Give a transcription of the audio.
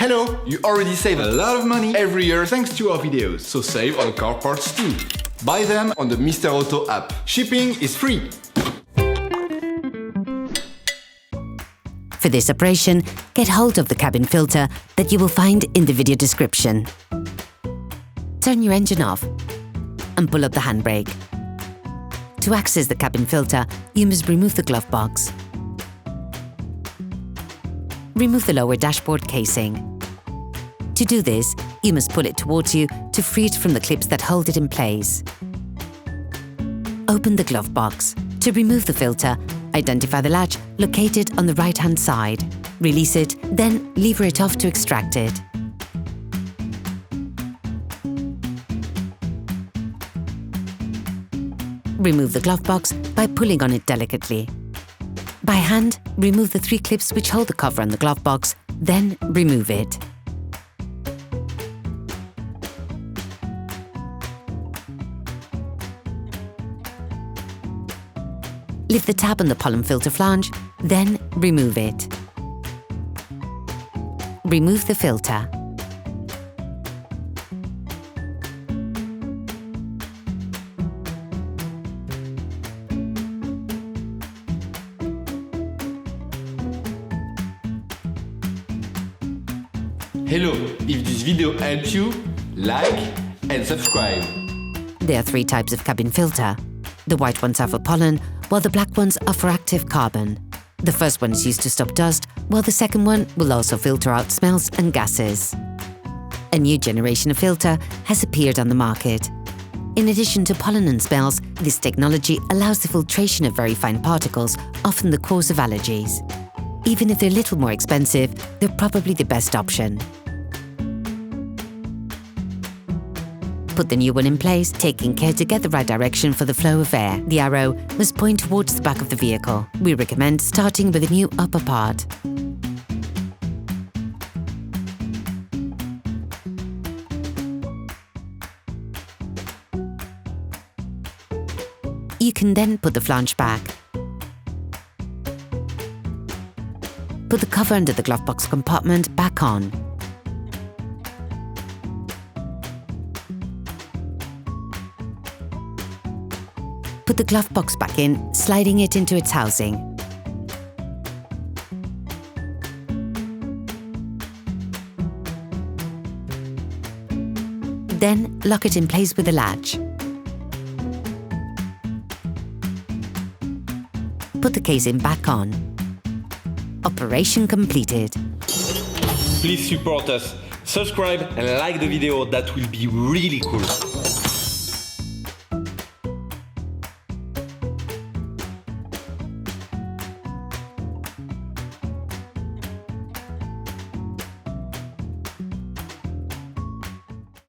Hello! You already save a lot of money every year thanks to our videos, so save on car parts too. Buy them on the Mr. Auto app. Shipping is free. For this operation, get hold of the cabin filter that you will find in the video description. Turn your engine off and pull up the handbrake. To access the cabin filter, you must remove the glove box. Remove the lower dashboard casing. To do this, you must pull it towards you to free it from the clips that hold it in place. Open the glove box. To remove the filter, identify the latch located on the right-hand side. Release it, then lever it off to extract it. Remove the glove box by pulling on it delicately. By hand, remove the 3 clips which hold the cover on the glove box, then remove it. Lift the tab on the pollen filter flange, then remove it. Remove the filter. Hello! If this video helps you, like and subscribe. There are 3 types of cabin filter. The white ones are for pollen, while the black ones are for active carbon. The first one is used to stop dust, while the second one will also filter out smells and gases. A new generation of filter has appeared on the market. In addition to pollen and smells, this technology allows the filtration of very fine particles, often the cause of allergies. Even if they're a little more expensive, they're probably the best option. Put the new one in place, taking care to get the right direction for the flow of air. The arrow must point towards the back of the vehicle. We recommend starting with the new upper part. You can then put the flange back. Put the cover under the glove box compartment back on. Put the glove box back in, sliding it into its housing. Then lock it in place with a latch. Put the casing back on. Operation completed. Please support us, subscribe and like the video, that will be really cool.